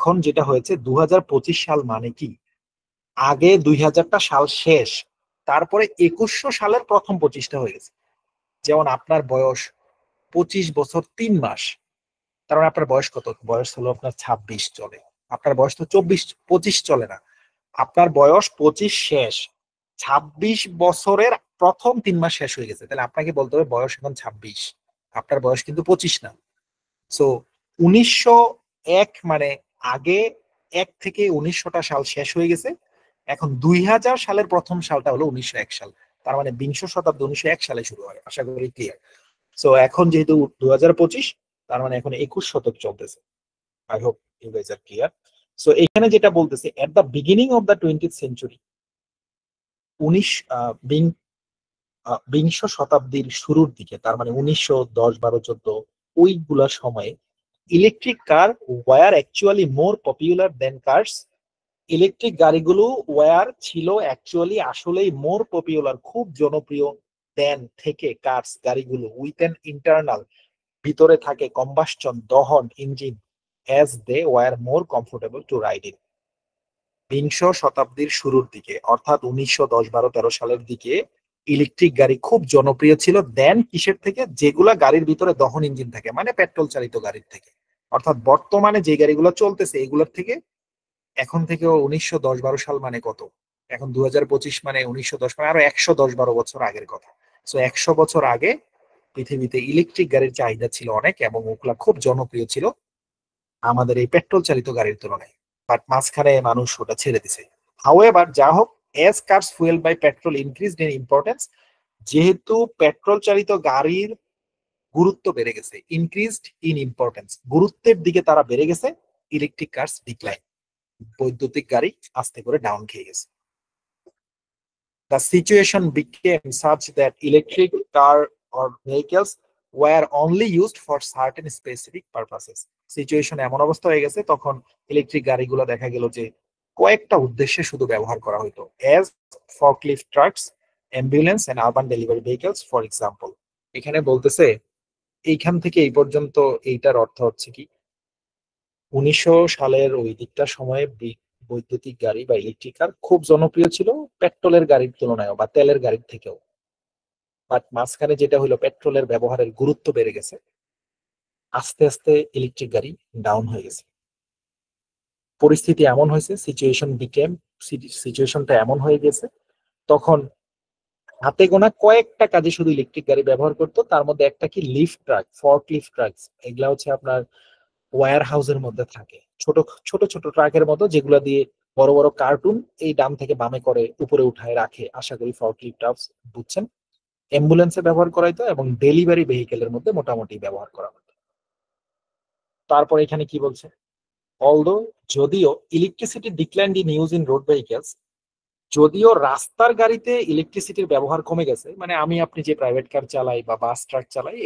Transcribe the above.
এখন যেটা হয়েছে 2025 সাল মানে কি, আগে 2000টা সাল শেষ, তারপরে 2100 সালের প্রথম 25টা হয়ে গেছে। যেমন আপনার বয়স 25 বছর 3 মাস, তার মানে আপনার বয়স কত? বয়স হলো আপনার 26 চলে। আপনার বয়স তো 24 25 চলে না, আপনার বয়স 25 শেষ, 26 বছরের প্রথম 3 মাস শেষ হয়ে গেছে, তাহলে আপনাকে বলতে হবে বয়স এখন 26, আপনার বয়স কিন্তু 25 না। সো 1901 মানে আগে 1 থেকে 1900টা সাল শেষ হয়ে গেছে, এখন 2000 সালের প্রথম সালটা হলো 1901 সাল, তার মানে বিংশ শতাব্দী 1901 সালে শুরু হয়। আশা করি ক্লিয়ার। সো এখন যেহেতু 2025, তার মানে এখন 21 শতক চলতেছে। I hope you guys are clear. So এখানে যেটা বলতেছে, at the beginning of the 20th century, উনিশ বিংশ শতাব্দীর শুরুর দিকে, তার মানে 1910 12 14 ওইগুলা সময়ে electric car were actually more popular than cars. Electric গাড়িগুলো ওয়ার ছিল অ্যাকচুয়ালি আসলেই মোর পপুলার, খুব জনপ্রিয়, দেন থেকে কার্স গাড়িগুলো উইথ এন ইন্টারনাল, ভিতরে থাকে কম্বাসচন দহন engine, as they were more comfortable to ride in. বিংশ শতাব্দীর শুরুর দিকে, অর্থাৎ 1910 12 13 সালের দিকে ইলেকট্রিক গাড়ি খুব জনপ্রিয় ছিল, দেন কিসের থেকে? যেগুলা গাড়ির ভিতরে দহন ইঞ্জিন থাকে, মানে পেট্রোল চালিত গাড়ির থেকে। অর্থাৎ বর্তমানে যে গাড়িগুলো চলতেছে এগুলোর থেকে, এখন থেকে 1910 12 সাল মানে কত, এখন 2025 মানে 1910 মানে আরো 110 12 বছর আগের কথা। সো 100 বছর আগে পৃথিবীতে ইলেকট্রিক গাড়ির চাহিদা ছিল অনেক, এবং ওগুলা খুব জনপ্রিয় ছিল আমাদের এই পেট্রোল চালিত গাড়ির তুলনায়। বাট মাঝখানে মানুষ ওটা ছেড়ে দিছে। হাউএভার, যা হোক, as cars fuel by petrol increased in importance, যেহেতু পেট্রোল চালিত গাড়ির গুরুত্ব বেড়ে গেছে, ইনক্রিজড ইন ইম্পর্টেন্স, গুরুত্বের দিকে তারা বেড়ে গেছে, ইলেকট্রিক কার্স ডিক্লাইন, বৈদ্যুতিক গাড়ি আস্তে করে ডাউন খেয়ে গেছে। The situation became such that electric car or vehicles were only used for certain specific purposes. Situation এমন অবস্থা হয়ে গেছে, তখন ইলেকট্রিক গাড়িগুলো দেখা গেল যে কয়েকটা উদ্দেশ্যে শুধু ব্যবহার করা হতো, as forklift trucks, ambulance and urban delivery vehicles for example. এখানে বলতেছে এইখান থেকে এই পর্যন্ত এইটার অর্থ হচ্ছে কি, 1900 সালের ওই দিকটা সময়ে বৈদ্যুতিক গাড়ি বা ইলেকট্রিক কার খুব জনপ্রিয় ছিল পেট্রোলের গাড়ির তুলনায় বা তেলের গাড়ির থেকেও। বাট মাঝখানে যেটা হলো, পেট্রোলের ব্যবহারের গুরুত্ব বেড়ে গেছে, আস্তে আস্তে ইলেকট্রিক গাড়ি ডাউন হয়ে গেছে। পরিস্থিতি এমন হয়েছে, সিচুয়েশনটা এমন হয়ে গেছে, তখন হাতে গোনা কয়েকটা কাজে শুধু ইলেকট্রিক গাড়ি ব্যবহার করতো, তার মধ্যে একটা কি, lift truck, fork lift truck. এগুলা হচ্ছে আপনার ওয়্যার হাউসের মধ্যে থাকে, ছোট ছোট ছোট ট্রাকের মতো, যেগুলো দিয়ে বড় বড় কার্টুন এই ডান থেকে বামে করে উপরে উঠায় রাখে। আশা করি ফর্কলিফট ট্রাক বুঝছেন। অ্যাম্বুলেন্সে ব্যবহার করা হতো এবং ডেলিভারি ভেহিকেলের মধ্যে মোটামুটি ব্যবহার করা হতো। তারপর এখানে কি বলছে, অলদো, যদিও electricity declined in use in road vehicles, যদিও রাস্তার গাড়িতে ইলেকট্রিসিটির ব্যবহার কমে গেছে, মানে আমি আপনি যে প্রাইভেট কার চালাই বা বাস ট্রাক চালাই